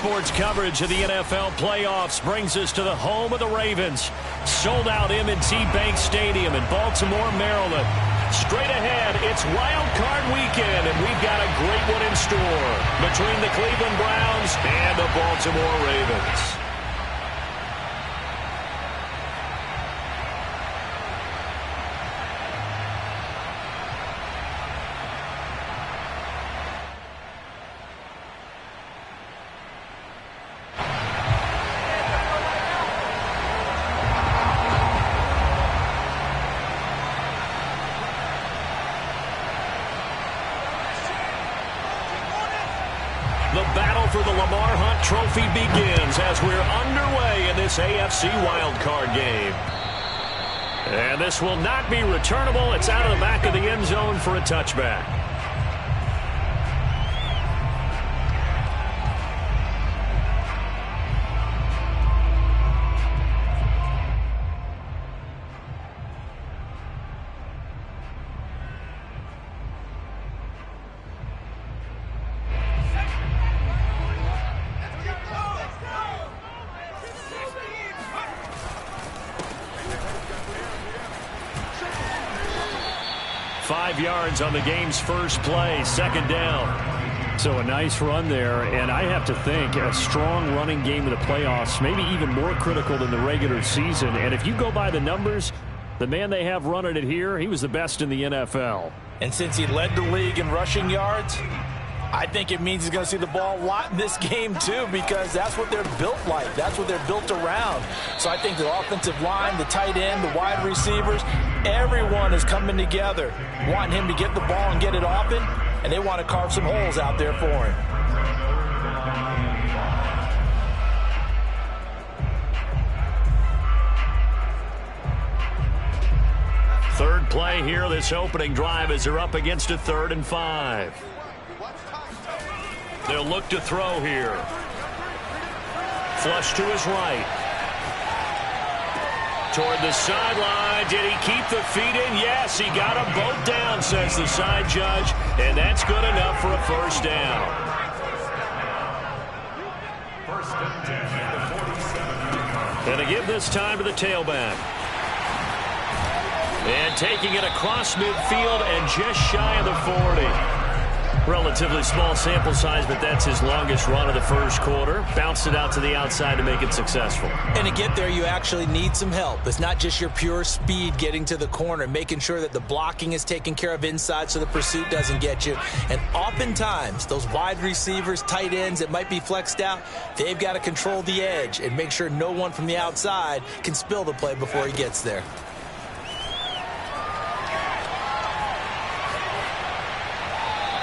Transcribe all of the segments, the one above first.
Sports coverage of the NFL playoffs brings us to the home of the Ravens. Sold out M&T Bank Stadium in Baltimore, Maryland. Straight ahead, it's Wild Card Weekend, and we've got a great one in store between the Cleveland Browns and the Baltimore Ravens. The battle for the Lamar Hunt Trophy begins as we're underway in this AFC wildcard game. And this will not be returnable. It's out of the back of the end zone for a touchback. Yards on the game's first play, second down. So a nice run there, and I have to think a strong running game in the playoffs, maybe even more critical than the regular season. And if you go by the numbers, the man they have running it here, he was the best in the NFL. And since he led the league in rushing yards, I think it means he's going to see the ball a lot in this game too, because that's what they're built like. That's what they're built around. So I think the offensive line, the tight end, the wide receivers, everyone is coming together, wanting him to get the ball and get it often, and they want to carve some holes out there for him. Third play here, this opening drive, as they're up against a 3rd and 5. They'll look to throw here. Flush to his right. Toward the sideline. Did he keep the feet in? Yes, he got them both down, says the side judge. And that's good enough for a first down. And to give this time to the tailback. And taking it across midfield and just shy of the 40. Relatively small sample size, but that's his longest run of the first quarter. Bounced it out to the outside to make it successful. And to get there, you actually need some help. It's not just your pure speed getting to the corner, making sure that the blocking is taken care of inside so the pursuit doesn't get you. And oftentimes, those wide receivers, tight ends that might be flexed out, they've got to control the edge and make sure no one from the outside can spill the play before he gets there.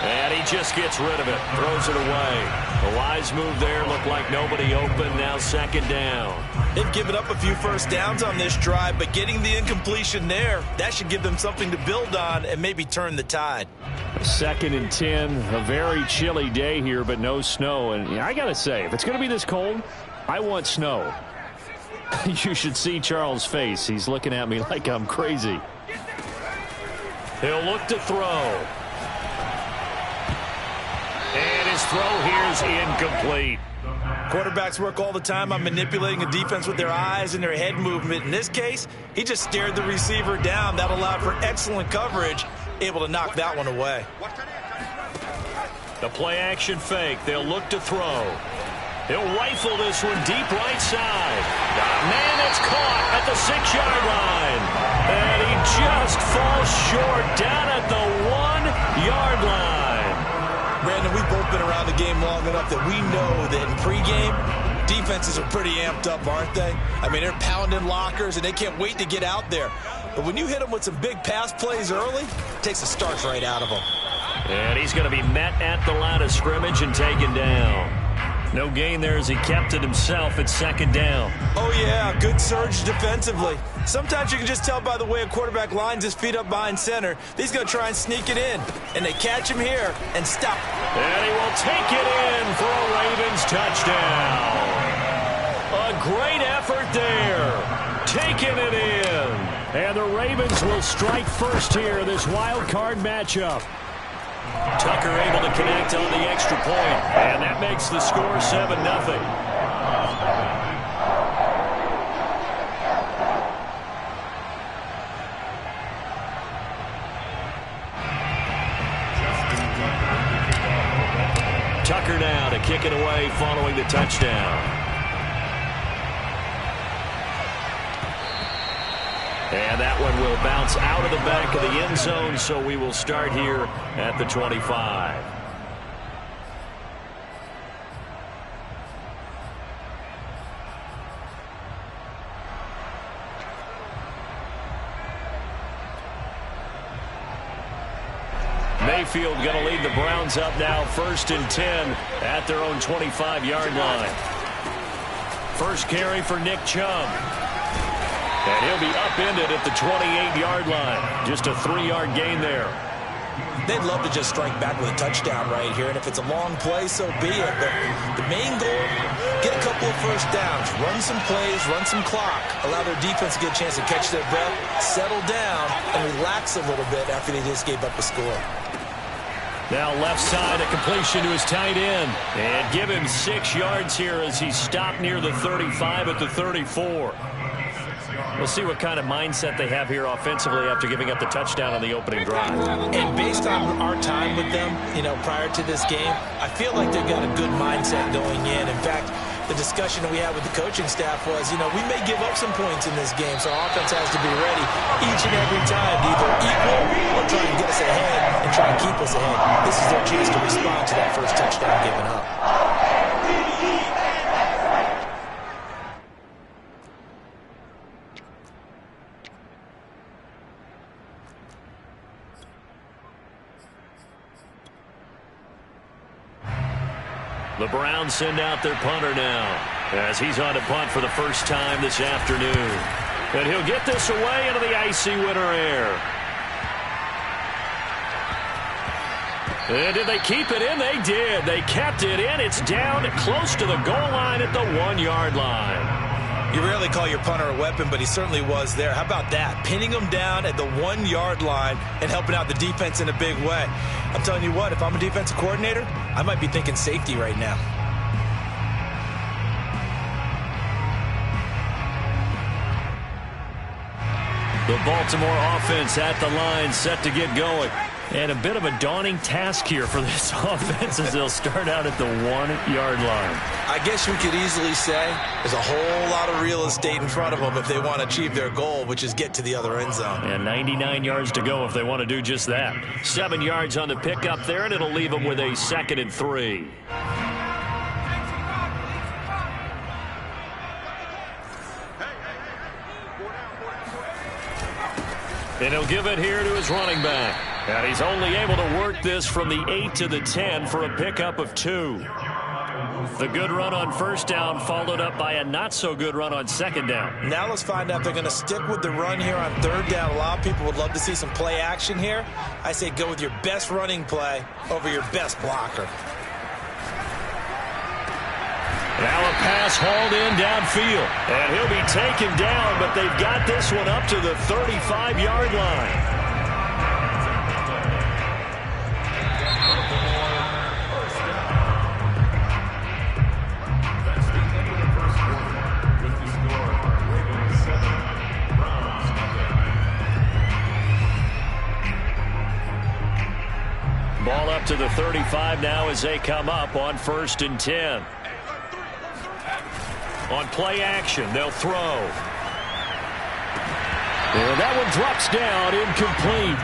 And he just gets rid of it, throws it away. A wise move there, looked like nobody open, now second down. They've given up a few first downs on this drive, but getting the incompletion there, that should give them something to build on and maybe turn the tide. 2nd and 10, a very chilly day here, but no snow. And I got to say, if it's going to be this cold, I want snow. You should see Charles' face. He's looking at me like I'm crazy. He'll look to throw. And his throw here is incomplete. Quarterbacks work all the time on manipulating a defense with their eyes and their head movement. In this case, he just stared the receiver down. That allowed for excellent coverage, able to knock that one away. The play-action fake. They'll look to throw. He'll rifle this one deep right side. Man, it's caught at the 6-yard line. And he just falls short down at the 1-yard line. Brandon, we've both been around the game long enough that we know that in pregame, defenses are pretty amped up, aren't they? I mean, they're pounding lockers, and they can't wait to get out there. But when you hit them with some big pass plays early, it takes the starch right out of them. And he's going to be met at the line of scrimmage and taken down. No gain there as he kept it himself at second down. Oh, yeah, good surge defensively. Sometimes you can just tell by the way a quarterback lines his feet up behind center. He's going to try and sneak it in. And they catch him here and stop. And he will take it in for a Ravens touchdown. A great effort there. Taking it in. And the Ravens will strike first here, this wild card matchup. Tucker able to connect on the extra point, and that makes the score 7-0. Tucker now to kick it away following the touchdown. And that one will bounce out of the back of the end zone, so we will start here at the 25. Mayfield going to lead the Browns up now, 1st and 10 at their own 25-yard line. First carry for Nick Chubb. And he'll be upended at the 28-yard line. Just a 3-yard gain there. They'd love to just strike back with a touchdown right here, and if it's a long play, so be it. But the main goal, get a couple of first downs, run some plays, run some clock, allow their defense to get a chance to catch their breath, settle down, and relax a little bit after they just gave up a score. Now left side, a completion to his tight end. And give him 6 yards here as he stopped near the 35 at the 34. We'll see what kind of mindset they have here offensively after giving up the touchdown on the opening drive. And based on our time with them, prior to this game, I feel like they've got a good mindset going in. In fact, the discussion that we had with the coaching staff was, we may give up some points in this game, so our offense has to be ready each and every time to either equal or try and get us ahead and try and keep us ahead. This is their chance to respond to that first touchdown given up. The Browns send out their punter now as he's on to punt for the first time this afternoon. And he'll get this away into the icy winter air. And did they keep it in? They did. They kept it in. It's down close to the goal line at the 1-yard line. You rarely call your punter a weapon, but he certainly was there. How about that? Pinning him down at the 1-yard line and helping out the defense in a big way. I'm telling you what, if I'm a defensive coordinator, I might be thinking safety right now. The Baltimore offense at the line, set to get going. And a bit of a daunting task here for this offense as they'll start out at the 1-yard line. I guess you could easily say there's a whole lot of real estate in front of them if they want to achieve their goal, which is get to the other end zone. And 99 yards to go if they want to do just that. 7 yards on the pickup there, and it'll leave them with a 2nd and 3. And he'll give it here to his running back. And he's only able to work this from the 8 to the 10 for a pickup of 2. The good run on first down followed up by a not-so-good run on second down. Now let's find out if they're going to stick with the run here on third down. A lot of people would love to see some play action here. I say go with your best running play over your best blocker. Now a pass hauled in downfield. And he'll be taken down, but they've got this one up to the 35-yard line. Ball up to the 35 now as they come up on 1st and 10. On play action, they'll throw. And that one drops down, incomplete.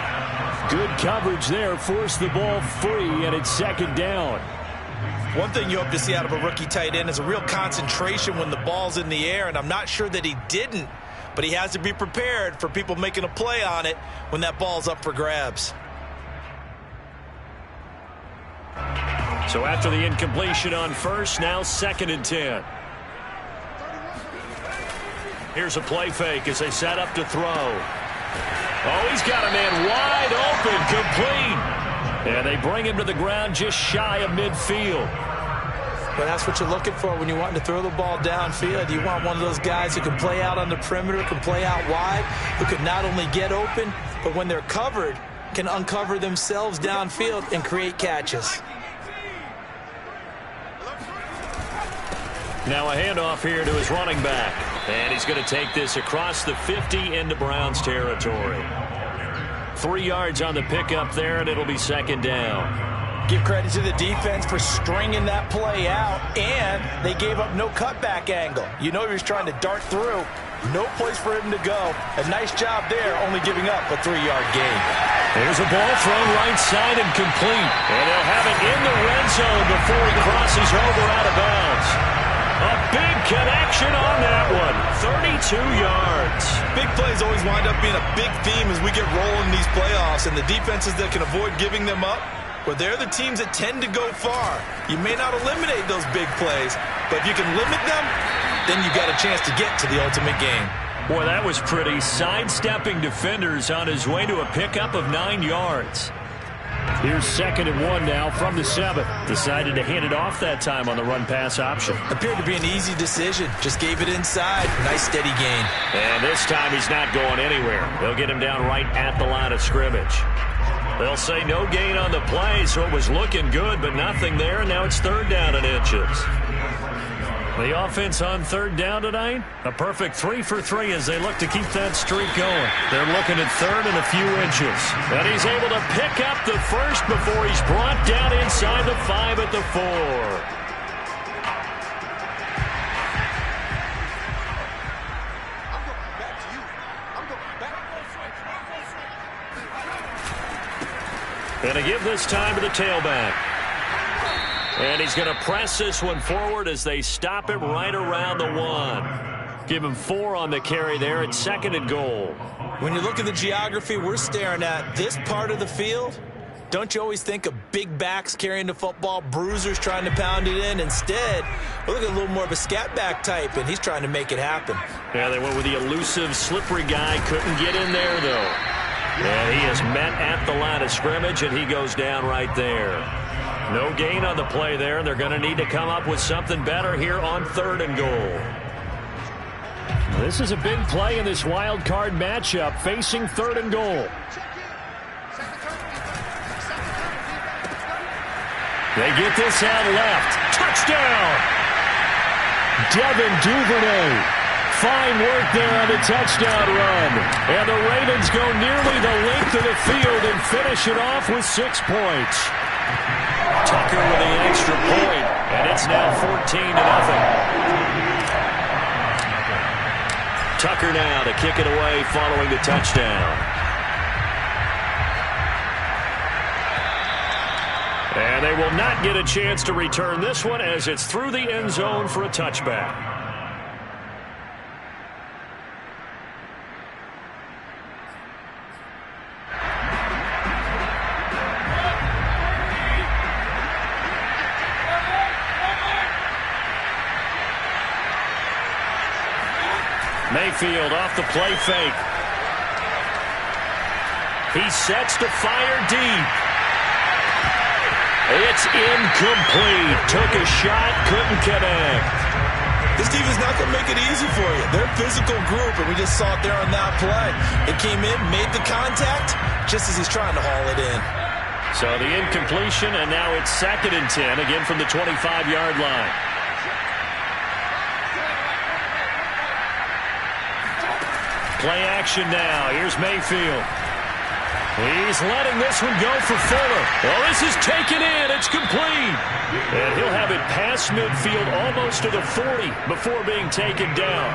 Good coverage there, forced the ball free, and it's 2nd down. One thing you hope to see out of a rookie tight end is a real concentration when the ball's in the air, and I'm not sure that he didn't, but he has to be prepared for people making a play on it when that ball's up for grabs. So after the incompletion on first, now 2nd and 10. Here's a play fake as they set up to throw. Oh, he's got a man wide open, complete. And they bring him to the ground just shy of midfield. Well, that's what you're looking for when you want to throw the ball downfield. You want one of those guys who can play out on the perimeter, can play out wide, who can not only get open, but when they're covered, can uncover themselves downfield and create catches. Now a handoff here to his running back. And he's going to take this across the 50 into Browns territory. 3 yards on the pickup there, and it'll be second down. Give credit to the defense for stringing that play out, and they gave up no cutback angle. You know he was trying to dart through. No place for him to go. A nice job there, only giving up a 3-yard gain. There's a ball thrown right side and complete. And they'll have it in the red zone before he crosses over out of bounds. A big connection on that one. 32 yards. Big plays always wind up being a big theme as we get rolling in these playoffs, and the defenses that can avoid giving them up, but they're the teams that tend to go far. You may not eliminate those big plays, but if you can limit them, then you've got a chance to get to the ultimate game. Boy, that was pretty. Sidestepping defenders on his way to a pickup of 9 yards. Here's 2nd and 1 now from the 7. Decided to hand it off that time on the run-pass option. Appeared to be an easy decision. Just gave it inside. Nice steady gain. And this time he's not going anywhere. They'll get him down right at the line of scrimmage. They'll say no gain on the play, so it was looking good, but nothing there. Now it's 3rd down and inches. The offense on 3rd down tonight, a perfect 3 for 3 as they look to keep that streak going. They're looking at 3rd and a few inches. And he's able to pick up the first before he's brought down inside the 5 at the 4. Going to give this time to the tailback. And he's going to press this one forward as they stop it right around the 1. Give him 4 on the carry there at 2nd and goal. When you look at the geography we're staring at, this part of the field, don't you always think of big backs carrying the football, bruisers trying to pound it in? Instead, we're looking at a little more of a scat back type, and he's trying to make it happen. Yeah, they went with the elusive, slippery guy. Couldn't get in there, though. And he is met at the line of scrimmage, and he goes down right there. No gain on the play there. They're going to need to come up with something better here on 3rd and goal. This is a big play in this wild card matchup, facing 3rd and goal. They get this out left. Touchdown! Devin Duvernay. Fine work there on the touchdown run. And the Ravens go nearly the length of the field and finish it off with 6 points. Tucker with the extra point, and it's now 14-0. Tucker now to kick it away following the touchdown. And they will not get a chance to return this one as it's through the end zone for a touchback. Mayfield off the play fake. He sets to fire deep. It's incomplete. Took a shot, couldn't connect. This team is not going to make it easy for you. They're a physical group, and we just saw it there on that play. It came in, made the contact, just as he's trying to haul it in. So the incompletion, and now it's 2nd and 10, again from the 25-yard line. Play action now. Here's Mayfield. He's letting this one go for Fuller. Well, this is taken in. It's complete. And he'll have it past midfield almost to the 40 before being taken down.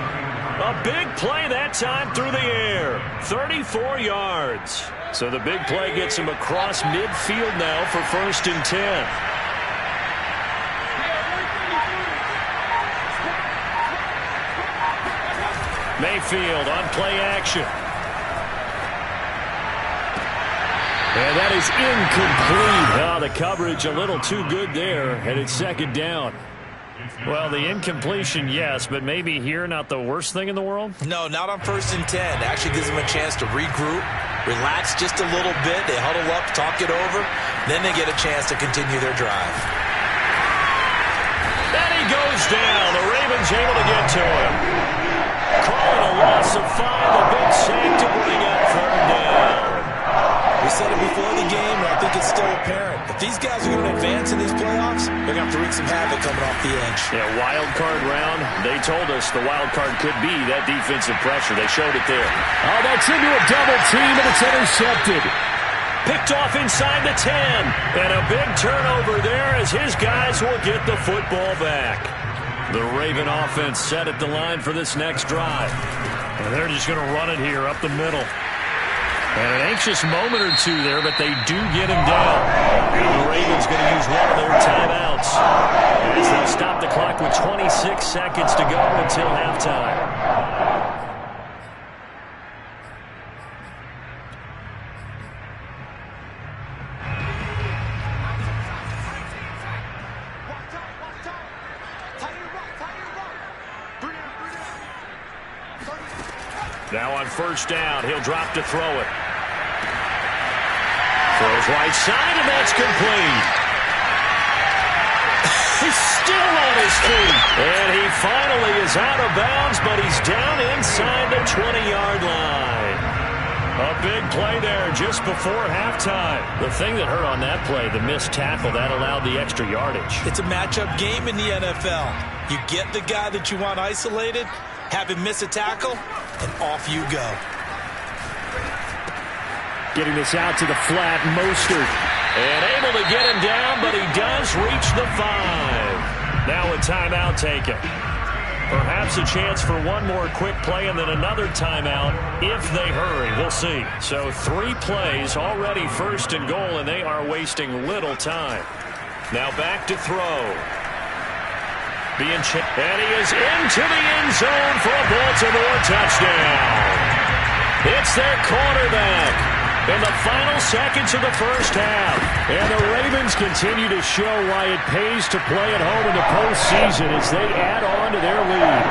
A big play that time through the air. 34 yards. So the big play gets him across midfield now for 1st and 10. Mayfield on play action. And that is incomplete. Oh, the coverage a little too good there, and it's 2nd down. Well, the incompletion, yes, but maybe here not the worst thing in the world? No, not on 1st and 10. Actually gives them a chance to regroup, relax just a little bit. They huddle up, talk it over. Then they get a chance to continue their drive. And he goes down. The Ravens able to get to him. Calling a loss of 5, a big sack to bring up 3rd down. We said it before. apparent. If these guys are going to advance in these playoffs, they're going to have to wreak some havoc coming off the edge. Yeah, wild card round. They told us the wild card could be that defensive pressure. They showed it there. Oh, that's into a double team, and it's intercepted. Picked off inside the 10. And a big turnover there as his guys will get the football back. The Raven offense set at the line for this next drive. And they're just going to run it here up the middle. And an anxious moment or two there, but they do get him down. And the Ravens going to use one of their timeouts as they'll stop the clock with 26 seconds to go until halftime. Now on first down, he'll drop to throw it. Throws right side, and that's complete. He's still on his feet. And he finally is out of bounds, but he's down inside the 20-yard line. A big play there just before halftime. The thing that hurt on that play, the missed tackle, that allowed the extra yardage. It's a matchup game in the NFL. You get the guy that you want isolated, have him miss a tackle, and off you go. Getting this out to the flat, Mostert. And able to get him down, but he does reach the 5. Now a timeout taken. Perhaps a chance for one more quick play and then another timeout if they hurry. We'll see. So 3 plays, already first and goal, and they are wasting little time. Now back to throw. And he is into the end zone for a Baltimore touchdown. It's their quarterback in the final seconds of the first half. And the Ravens continue to show why it pays to play at home in the postseason as they add on to their lead.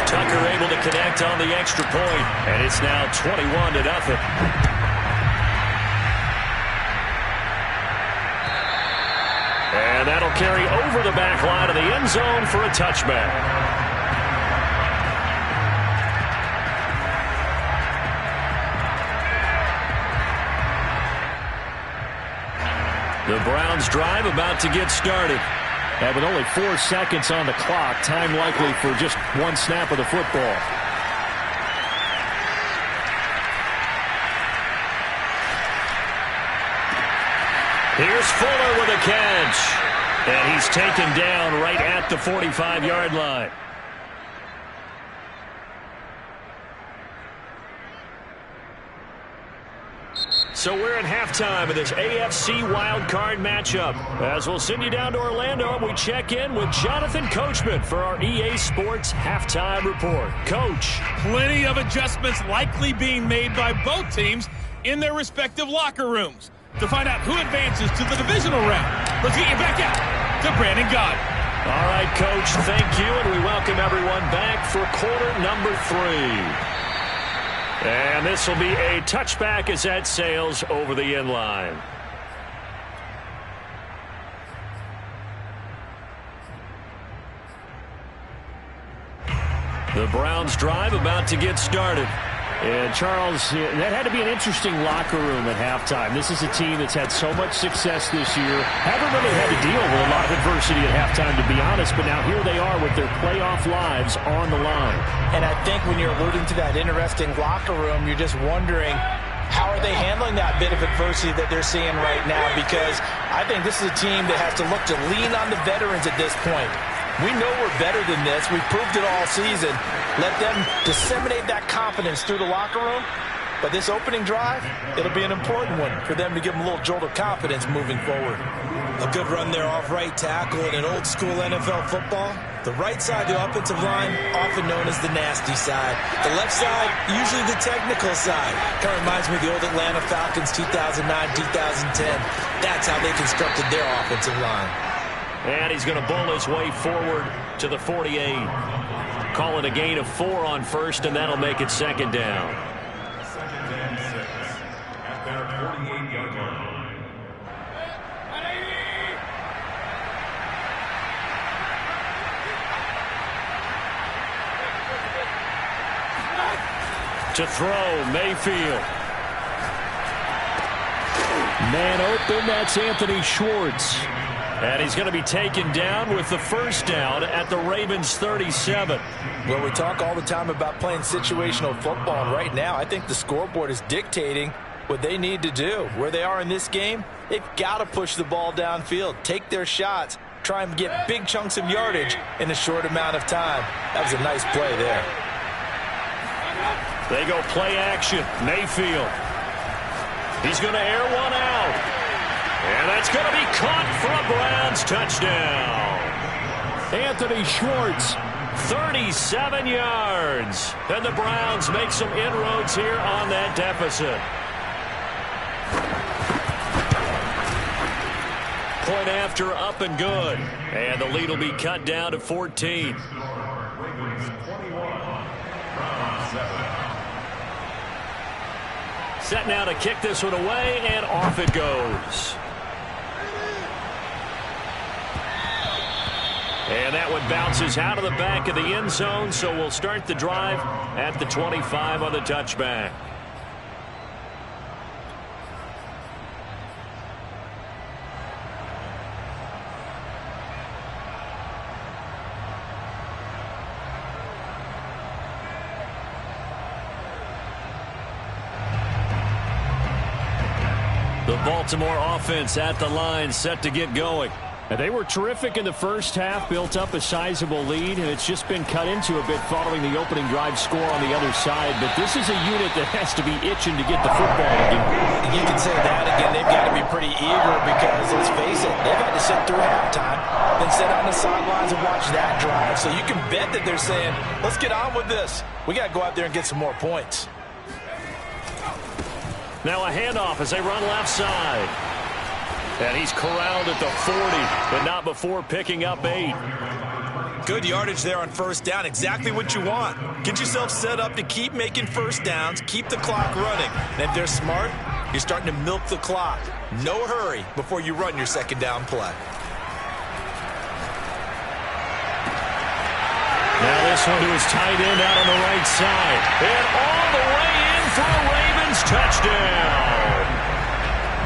Tucker able to connect on the extra point, and it's now 21-0. And that'll carry over the back line of the end zone for a touchback. The Browns drive about to get started. And with only 4 seconds on the clock, time likely for just one snap of the football. Here's Fuller with a catch. And he's taken down right at the 45-yard line. So we're at halftime of this AFC wildcard matchup. As we'll send you down to Orlando, we check in with Jonathan Coachman for our EA Sports Halftime Report. Coach. Plenty of adjustments likely being made by both teams in their respective locker rooms. To find out who advances to the divisional round, let's get you back out to Brandon Gaudin. All right, Coach, thank you, and we welcome everyone back for quarter number 3. And this will be a touchback as that sails over the end line. The Browns drive about to get started. And, Charles, that had to be an interesting locker room at halftime. This is a team that's had so much success this year. Haven't really had to deal with a lot of adversity at halftime, to be honest. But now here they are with their playoff lives on the line. And I think when you're alluding to that interesting locker room, you're just wondering, how are they handling that bit of adversity that they're seeing right now? Because I think this is a team that has to look to lean on the veterans at this point. We know we're better than this. We've proved it all season. Let them disseminate that confidence through the locker room. But this opening drive, it'll be an important one for them to give them a little jolt of confidence moving forward. A good run there off right tackle in an old school NFL football. The right side of the offensive line, often known as the nasty side. The left side, usually the technical side. Kind of reminds me of the old Atlanta Falcons 2009, 2010. That's how they constructed their offensive line. And he's going to bowl his way forward to the 48. Call it a gain of 4 on first, and that'll make it second down. At their 48-yard line. To throw, Mayfield. Man open, that's Anthony Schwartz. And he's going to be taken down with the first down at the Ravens 37. Well, we talk all the time about playing situational football, and right now I think the scoreboard is dictating what they need to do. Where they are in this game, they've got to push the ball downfield, take their shots, try and get big chunks of yardage in a short amount of time. That was a nice play there. They go play action. Mayfield. He's going to air one out. And that's going to be caught for a Browns touchdown. Anthony Schwartz. 37 yards. And the Browns make some inroads here on that deficit. Point after, up and good. And the lead will be cut down to 14. Set now to kick this one away, and off it goes. And that one bounces out of the back of the end zone, so we'll start the drive at the 25 on the touchback. The Baltimore offense at the line, set to get going. And they were terrific in the first half, built up a sizable lead, and it's just been cut into a bit following the opening drive score on the other side. But this is a unit that has to be itching to get the football again. You can say that again. They've got to be pretty eager because, let's face it, they've had to sit through halftime, then sit on the sidelines and watch that drive. So you can bet that they're saying, let's get on with this. We got to go out there and get some more points. Now a handoff as they run left side. And he's corralled at the 40, but not before picking up 8. Good yardage there on first down. Exactly what you want. Get yourself set up to keep making first downs, keep the clock running. And if they're smart, you're starting to milk the clock. No hurry before you run your second down play. Now this one to his tight end out on the right side. And all the way in for a Ravens touchdown.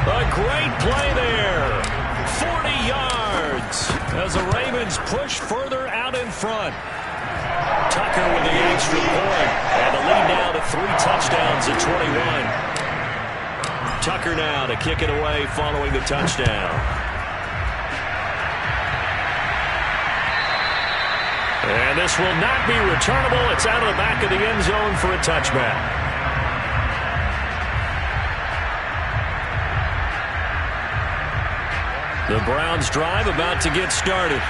A great play there. 40 yards as the Ravens push further out in front. Tucker with the extra point. And the lead now to 3 touchdowns at 21. Tucker now to kick it away following the touchdown. And this will not be returnable. It's out of the back of the end zone for a touchback. The Browns drive about to get started.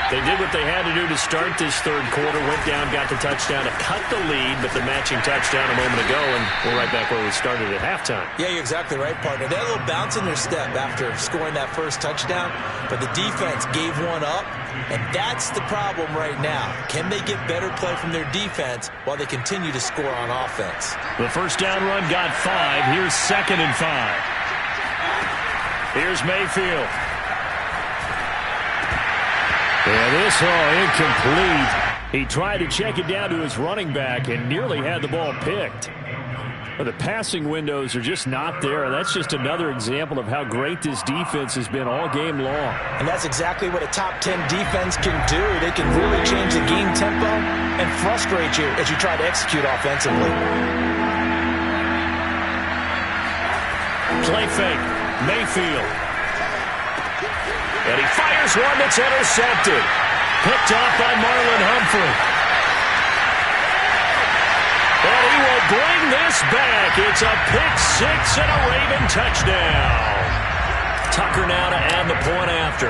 They did what they had to do to start this third quarter. Went down, got the touchdown to cut the lead, but the matching touchdown a moment ago, and we're right back where we started at halftime. Yeah, you're exactly right, partner. They had a little bounce in their step after scoring that first touchdown, but the defense gave one up, and that's the problem right now. Can they get better play from their defense while they continue to score on offense? The first down run got 5. Here's 2nd and 5. Here's Mayfield. Yeah, this incomplete. He tried to check it down to his running back and nearly had the ball picked. But the passing windows are just not there. That's just another example of how great this defense has been all game long. And that's exactly what a top 10 defense can do. They can really change the game tempo and frustrate you as you try to execute offensively. Play fake. Mayfield. And he fires one that's intercepted. Picked off by Marlon Humphrey. And he will bring this back. It's a pick 6 and a Raven touchdown. Tucker now to add the point after.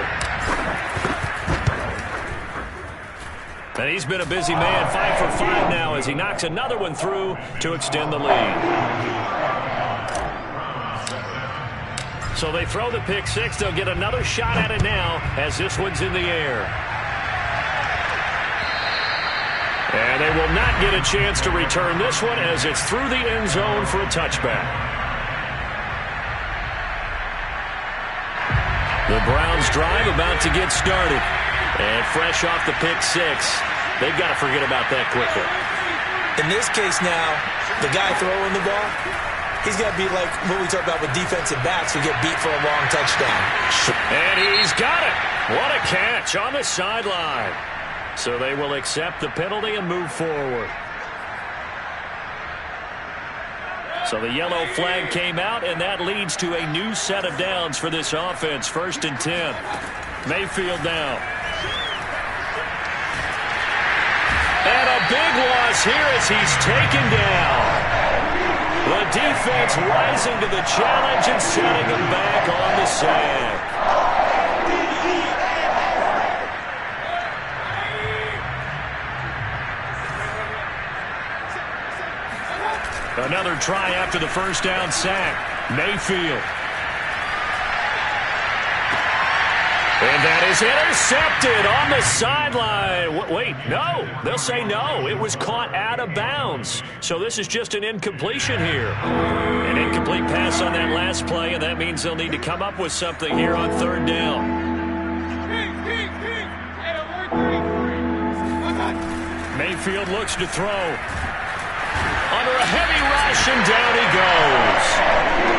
And he's been a busy man. 5 for 5 now as he knocks another one through to extend the lead. So they throw the pick 6. They'll get another shot at it now as this one's in the air. And they will not get a chance to return this one as it's through the end zone for a touchback. The Browns drive about to get started. And fresh off the pick 6, they've got to forget about that quickly. In this case now, the guy throwing the ball, he's going to be like what we talk about with defensive backs who get beat for a long touchdown. And he's got it. What a catch on the sideline. So they will accept the penalty and move forward. So the yellow flag came out, and that leads to a new set of downs for this offense. 1st and 10. Mayfield now. And a big loss here as he's taken down. The defense rising to the challenge and setting him back on the sack. Another try after the first down sack. Mayfield. And that is intercepted on the sideline. Wait, no. They'll say no. It was caught out of bounds. So this is just an incompletion here. An incomplete pass on that last play, and that means they'll need to come up with something here on 3rd down. Mayfield looks to throw. Under a heavy rush, and down he goes.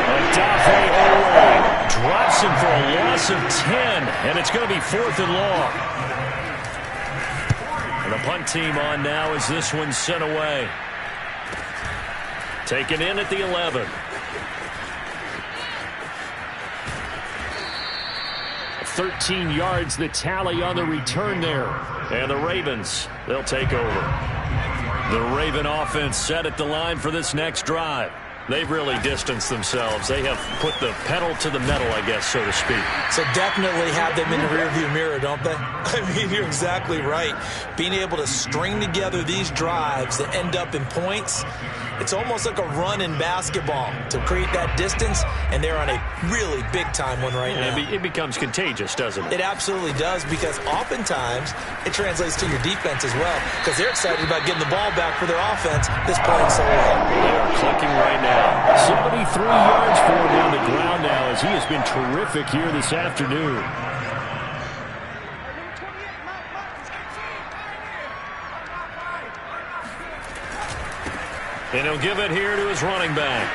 Odafe Oweh drops him for a loss of 10, and it's going to be 4th and long. And the punt team on now as this one's sent away. Taken in at the 11. 13 yards the tally on the return there. And the Ravens, they'll take over. The Raven offense set at the line for this next drive. They've really distanced themselves. They have put the pedal to the metal, I guess, so to speak. So definitely have them in the rearview mirror, don't they? I mean, you're exactly right. Being able to string together these drives that end up in points, it's almost like a run in basketball to create that distance, and they're on a really big-time one right now. It becomes contagious, doesn't it? It absolutely does, because oftentimes it translates to your defense as well, because they're excited about getting the ball back for their offense that's playing so well. They are clicking right now. 73 yards for him on the ground now as he has been terrific here this afternoon. And he'll give it here to his running back.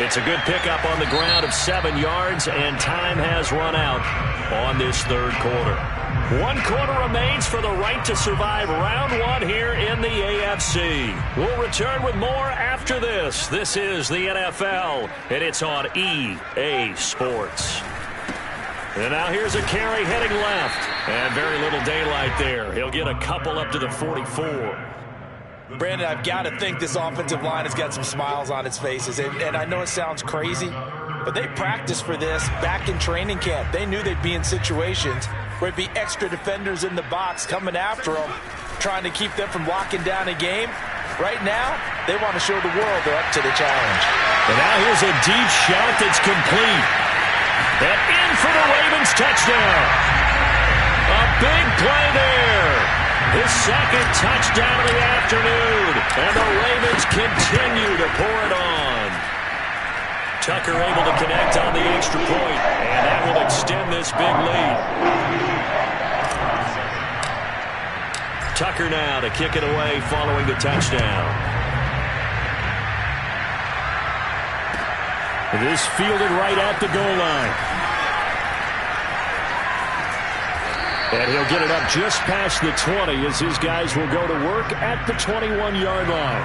It's a good pickup on the ground of 7 yards, and time has run out on this 3rd quarter. 1 quarter remains for the right to survive round 1 here in the AFC. We'll return with more after this. This is the NFL, and it's on EA Sports. And now here's a carry heading left, and very little daylight there. He'll get a couple up to the 44. Brandon, I've got to think this offensive line has got some smiles on its faces. And I know it sounds crazy, but they practiced for this back in training camp. They knew they'd be in situations where it'd be extra defenders in the box coming after them, trying to keep them from locking down a game. Right now, they want to show the world they're up to the challenge. And now here's a deep shot that's complete. And in for the Ravens touchdown. A big play there. His 2nd touchdown of the afternoon. And the Ravens continue to pour it on. Tucker able to connect on the extra point, and that will extend this big lead. Tucker now to kick it away following the touchdown. This fielded right at the goal line. And he'll get it up just past the 20 as his guys will go to work at the 21-yard line.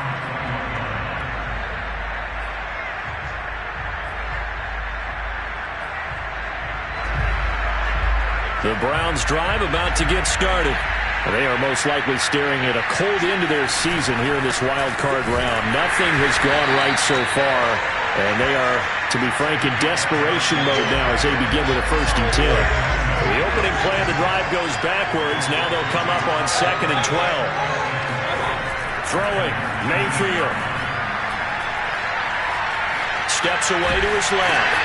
The Browns drive about to get started. They are most likely staring at a cold end of their season here in this wild card round. Nothing has gone right so far, and they are, to be frank, in desperation mode now as they begin with a 1st and 10. The opening play of the drive goes backwards. Now they'll come up on 2nd and 12. Throwing, Mayfield. Steps away to his left.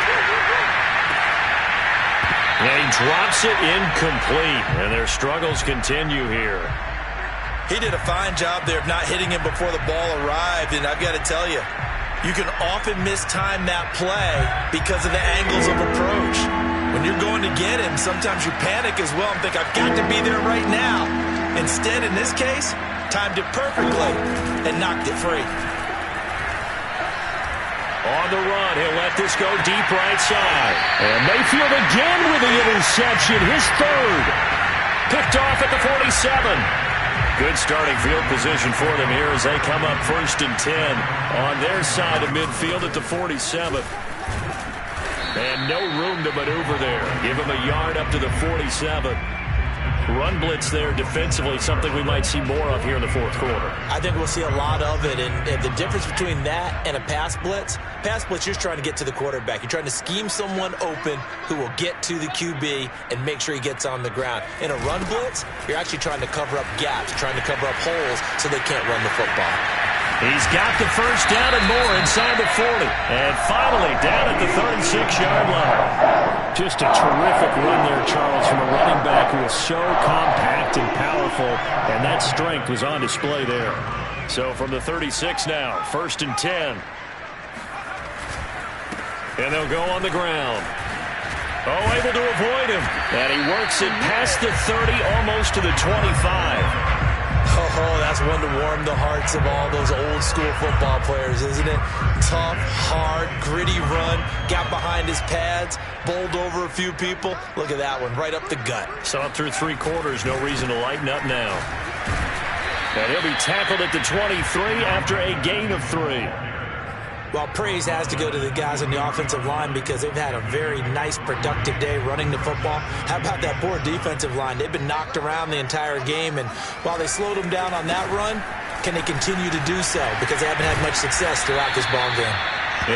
And he drops it incomplete. And their struggles continue here. He did a fine job there of not hitting him before the ball arrived. And I've got to tell you, you can often mistime that play because of the angles of approach. When you're going to get him, sometimes you panic as well and think, I've got to be there right now. Instead, in this case, timed it perfectly and knocked it free. On the run, he'll let this go deep right side. And Mayfield again with the interception, his third. Picked off at the 47. Good starting field position for them here as they come up 1st and 10 on their side of midfield at the 47. And no room to maneuver there. Give him a yard up to the 47. Run blitz there defensively, something we might see more of here in the 4th quarter. I think we'll see a lot of it, and the difference between that and a pass blitz, you're just trying to get to the quarterback. You're trying to scheme someone open who will get to the QB and make sure he gets on the ground. In a run blitz, you're actually trying to cover up gaps, trying to cover up holes so they can't run the football. He's got the first down and more inside the 40. And finally down at the 36-yard line. Just a terrific run there, Charles, from a running back who is so compact and powerful, and that strength was on display there. So from the 36 now, 1st and 10. And they'll go on the ground. Oh, able to avoid him. And he works it past the 30, almost to the 25. Oh, that's one to warm the hearts of all those old school football players, isn't it? Tough, hard, gritty run, got behind his pads, bowled over a few people. Look at that one, right up the gut. So up through 3 quarters, no reason to lighten up now. And he'll be tackled at the 23 after a gain of 3. Well, praise has to go to the guys on the offensive line because they've had a very nice, productive day running the football. How about that poor defensive line? They've been knocked around the entire game, and while they slowed them down on that run, can they continue to do so? Because they haven't had much success throughout this ball game.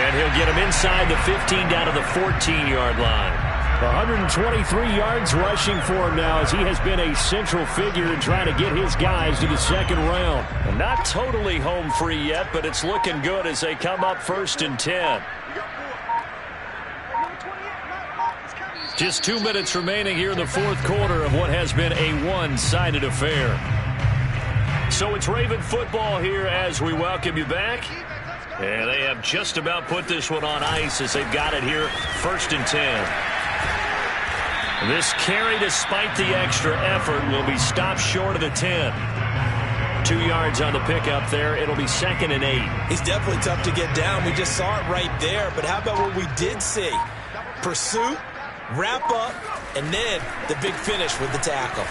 And he'll get him inside the 15 down to the 14-yard line. 123 yards rushing for him now as he has been a central figure in trying to get his guys to the 2nd round. And not totally home free yet, but it's looking good as they come up 1st and 10. Just 2 minutes remaining here in the 4th quarter of what has been a one-sided affair. So it's Raven football here as we welcome you back. And they have just about put this one on ice as they've got it here 1st and 10. This carry, despite the extra effort, will be stopped short of the 10. 2 yards on the pickup there. It'll be 2nd and 8. He's definitely tough to get down. We just saw it right there. But how about what we did see? Pursuit, wrap up, and then the big finish with the tackle.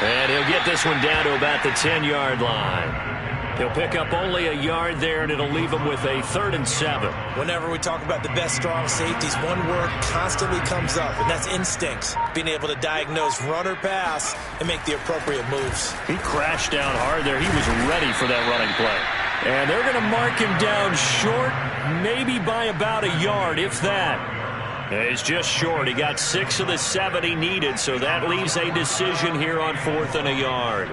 And he'll get this one down to about the 10-yard line. He'll pick up only a yard there, and it'll leave him with a 3rd and 7. Whenever we talk about the best strong safeties, one word constantly comes up, and that's instincts. Being able to diagnose run or pass and make the appropriate moves. He crashed down hard there. He was ready for that running play. And they're going to mark him down short, maybe by about a yard, if that. He's just short. He got 6 of the 7 he needed, so that leaves a decision here on 4th and a yard.